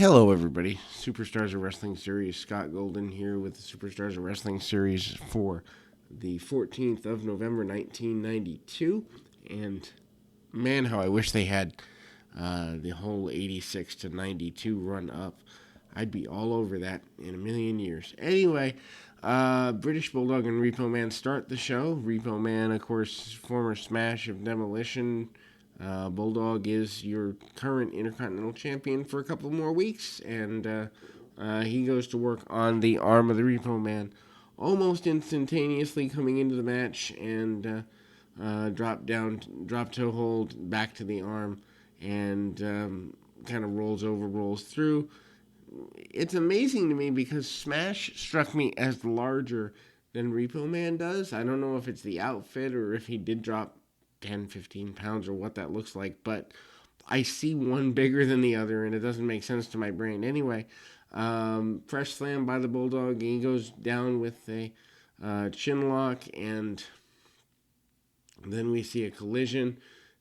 Hello, everybody. Superstars of Wrestling Series. Scott Golden here with the Superstars of Wrestling Series for the 14th of November, 1992. And man, how I wish they had the whole 86 to 92 run up. I'd be all over that in a million years. Anyway, British Bulldog and Repo Man start the show. Repo Man, of course, former Smash of Demolition. Bulldog is your current Intercontinental Champion for a couple more weeks, and he goes to work on the arm of the Repo Man almost instantaneously coming into the match, and drop toe hold back to the arm, and kind of rolls through. It's amazing to me because Smash struck me as larger than Repo Man does. I don't know if it's the outfit or if he did drop 10, 15 pounds or what that looks like, but I see one bigger than the other, and it doesn't make sense to my brain. Anyway, fresh slam by the Bulldog. He goes down with a chin lock, and then we see a collision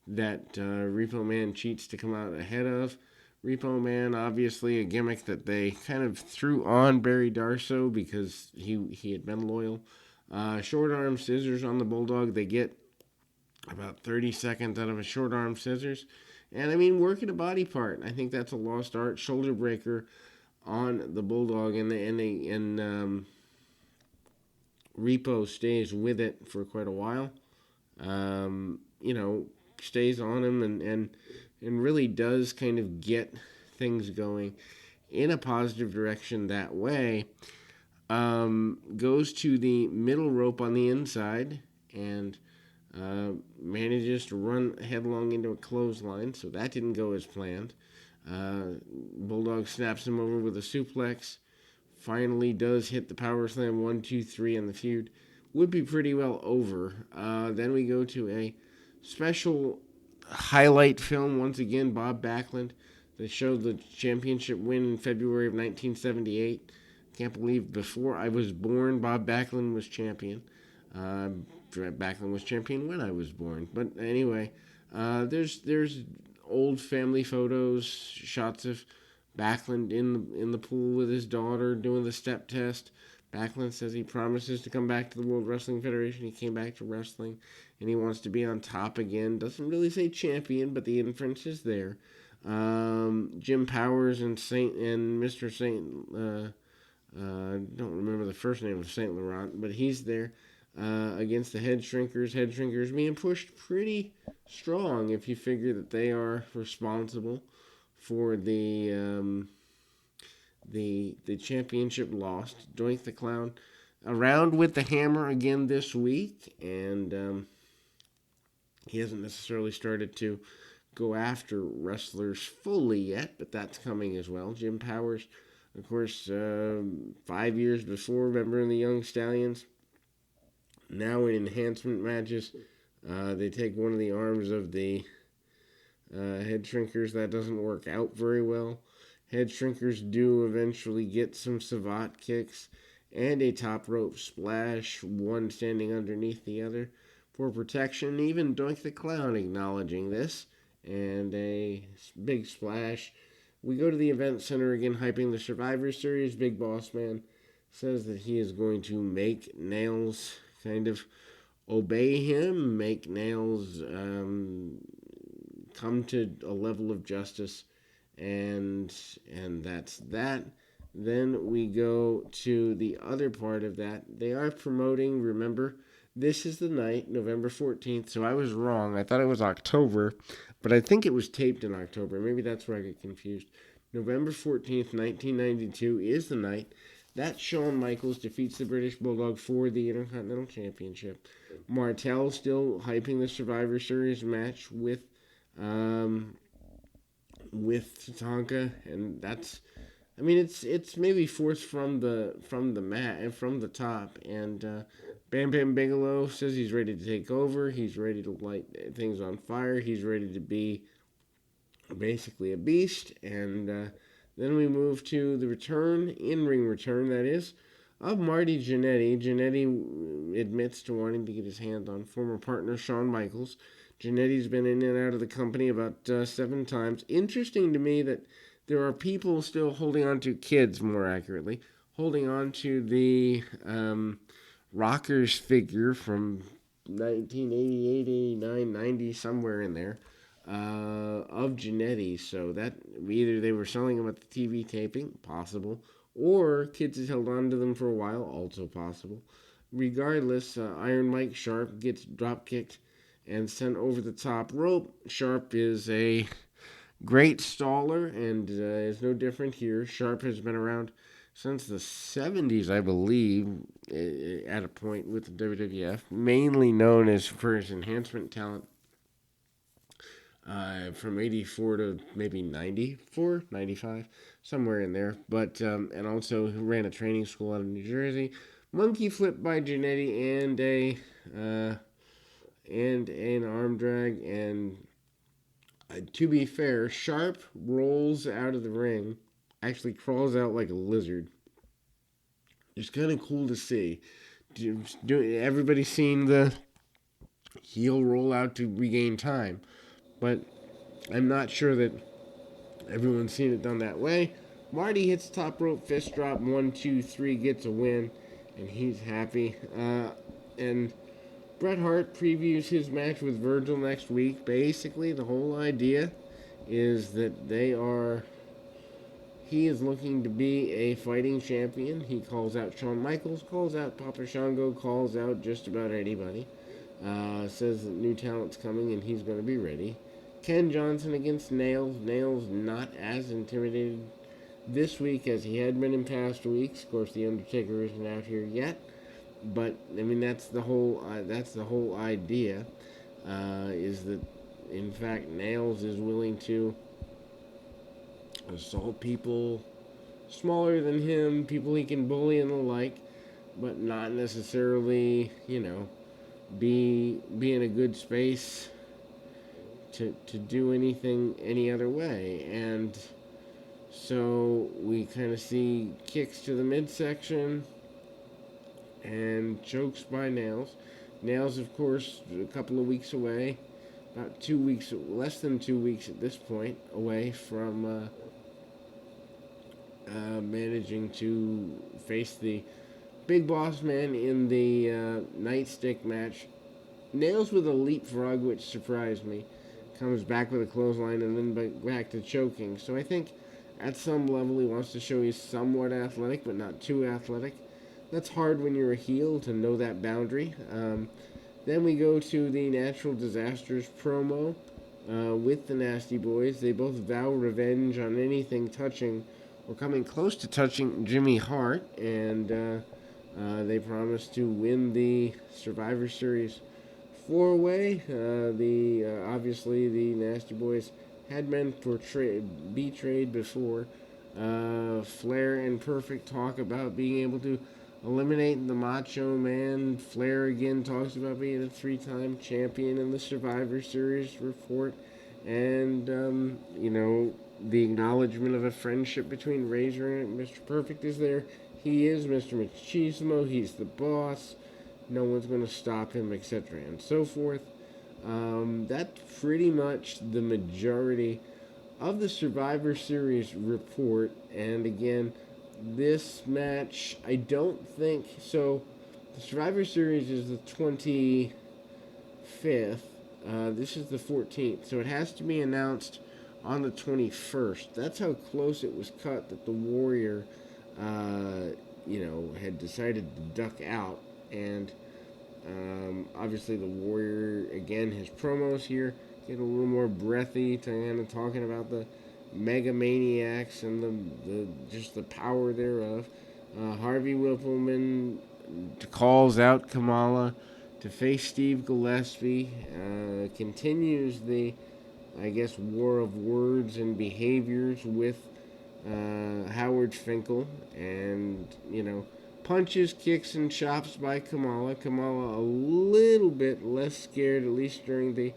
that Repo Man cheats to come out ahead of. Repo Man, obviously a gimmick that they kind of threw on Barry Darsow because he had been loyal. Short arm scissors on the Bulldog. They get about 30 seconds out of a short arm scissors. And I mean, working a body part. I think that's a lost art. Shoulder breaker on the Bulldog, and Repo stays with it for quite a while. Stays on him and really does kind of get things going in a positive direction that way. Goes to the middle rope on the inside and manages to run headlong into a clothesline, so that didn't go as planned. Bulldog snaps him over with a suplex. Finally does hit the power slam 1, 2, 3, and the feud would be pretty well over. Then we go to a special highlight film, once again, Bob Backlund, that showed the championship win in February of 1978. Can't believe before I was born, Bob Backlund was champion. Backlund was champion when I was born. But anyway, there's old family photos, shots of Backlund in the pool with his daughter doing the step test. Backlund says he promises to come back to the World Wrestling Federation. He came back to wrestling, and he wants to be on top again. Doesn't really say champion, but the inference is there. Jim Powers and Mr. Saint, don't remember the first name of Saint Laurent, but he's there against the Head Shrinkers. Head Shrinkers being pushed pretty strong if you figure that they are responsible for the championship lost. Doink the Clown around with the hammer again this week, and he hasn't necessarily started to go after wrestlers fully yet, but that's coming as well. Jim Powers, of course, 5 years before, remember, in the Young Stallions. Now in enhancement matches, they take one of the arms of the Head Shrinkers. That doesn't work out very well. Head Shrinkers do eventually get some savate kicks and a top rope splash, one standing underneath the other for protection. Even Doink the Clown acknowledging this, and a big splash. We go to the event center again, hyping the Survivor Series. Big Boss Man says that he is going to make Nails kind of obey him, make Nails come to a level of justice, and that's that. Then we go to the other part of that. They are promoting, remember, this is the night, November 14th, so I was wrong. I thought it was October, but I think it was taped in October. Maybe that's where I get confused. November 14th, 1992 is the night that Shawn Michaels defeats the British Bulldog for the Intercontinental Championship. Martel still hyping the Survivor Series match with Tatanka, and that's, I mean, it's maybe forced from the mat and from the top. And Bam Bam Bigelow says he's ready to take over. He's ready to light things on fire. He's ready to be basically a beast. And then we move to the return, in-ring return, that is, of Marty Jannetty. Jannetty admits to wanting to get his hands on former partner Shawn Michaels. Jannetty's been in and out of the company about 7 times. Interesting to me that there are people still holding on to, kids more accurately, holding on to the Rockers figure from 1988, 89, 90, somewhere in there, of Jannetty. So that either they were selling them at the TV taping, possible, or kids had held on to them for a while, also possible. Regardless, Iron Mike Sharpe gets drop kicked and sent over the top rope. Sharpe is a great staller and is no different here. Sharpe has been around since the 70s, I believe, at a point with the WWF, mainly known as for his enhancement talent from 84 to maybe 94, 95, somewhere in there. But, and also ran a training school out of New Jersey. Monkey flip by Jannetty and an arm drag. And to be fair, Sharpe rolls out of the ring, actually crawls out like a lizard. It's kind of cool to see. Everybody's seen the heel roll out to regain time, but I'm not sure that everyone's seen it done that way. Marty hits top rope fist drop, 1, 2, 3, gets a win, and he's happy. And Bret Hart previews his match with Virgil next week. Basically, the whole idea is that he is looking to be a fighting champion. He calls out Shawn Michaels, calls out Papa Shango, calls out just about anybody. Says that new talent's coming and he's going to be ready. Ken Johnson against Nails. Nails not as intimidated this week as he had been in past weeks. Of course, The Undertaker isn't out here yet. But, I mean, that's the whole idea, is that, in fact, Nails is willing to assault people smaller than him, people he can bully and the like, but not necessarily, be in a good space to do anything any other way. And so we kind of see kicks to the midsection and chokes by Nails. Nails, of course, a couple of weeks away, about 2 weeks, less than 2 weeks at this point, away from managing to face the Big Boss Man in the nightstick match. Nails with a leapfrog, which surprised me. Comes back with a clothesline and then back to choking. So I think at some level he wants to show he's somewhat athletic, but not too athletic. That's hard when you're a heel to know that boundary. Then we go to the Natural Disasters promo with the Nasty Boys. They both vow revenge on anything touching or coming close to touching Jimmy Hart, and they promise to win the Survivor Series 4-way. Obviously the Nasty Boys had been betrayed before. Flair and Perfect talk about being able to eliminate the Macho Man. Flair again talks about being a 3-time champion in the Survivor Series report. And, the acknowledgement of a friendship between Razor and Mr. Perfect is there. He is Mr. Machismo. He's the boss. No one's going to stop him, etc. and so forth. That's pretty much the majority of the Survivor Series report. And again, this match, I don't think so. The Survivor Series is the 25th. This is the 14th, so it has to be announced on the 21st. That's how close it was cut that the Warrior, had decided to duck out. And obviously the Warrior, again, his promos here get a little more breathy, kind of talking about the Mega Maniacs and the power thereof. Harvey Whippleman calls out Kamala to face Steve Gillespie. Continues the, war of words and behaviors with Howard Finkel, and punches, kicks, and chops by Kamala. Kamala a little bit less scared, at least during the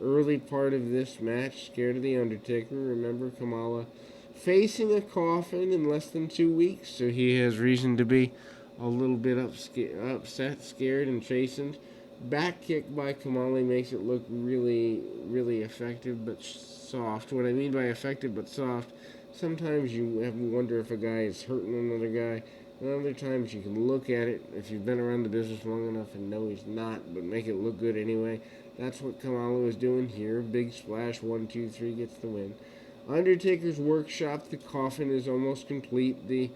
early part of this match, scared of the Undertaker. Remember, Kamala facing a coffin in less than 2 weeks, so he has reason to be a little bit upset, scared, and chastened. Back kick by Kamala makes it look really, really effective but soft. What I mean by effective but soft, sometimes you have to wonder if a guy is hurting another guy. And other times you can look at it, if you've been around the business long enough and know he's not, but make it look good anyway. That's what Kamala is doing here. Big splash, 1, 2, 3 gets the win. Undertaker's workshop, the coffin is almost complete. The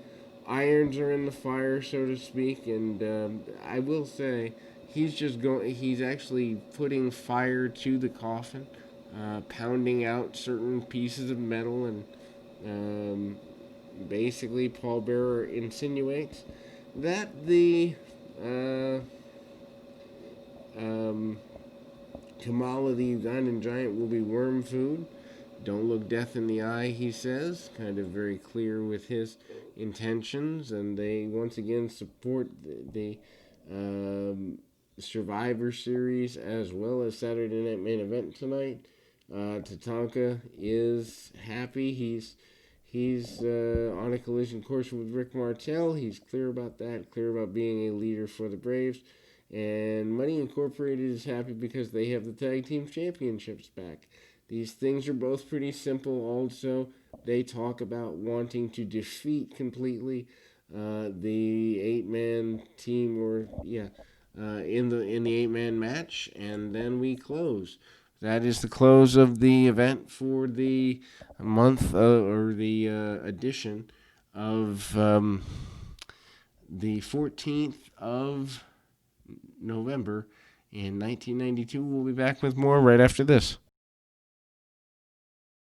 irons are in the fire, so to speak, and I will say he's actually putting fire to the coffin, pounding out certain pieces of metal, and basically Paul Bearer insinuates that the Kamala the Ugandan giant will be worm food. Don't look death in the eye, he says, kind of very clear with his intentions, and they once again support the Survivor Series as well as Saturday Night Main Event tonight. Tatanka is happy. He's on a collision course with Rick Martel. He's clear about that, clear about being a leader for the Braves. And Money Incorporated is happy because they have the Tag Team Championships back. These things are both pretty simple also. They talk about wanting to defeat completely the 8-man team, in the 8-man match, and then we close. That is the close of the event for the month or the edition of the 14th of November in 1992. We'll be back with more right after this.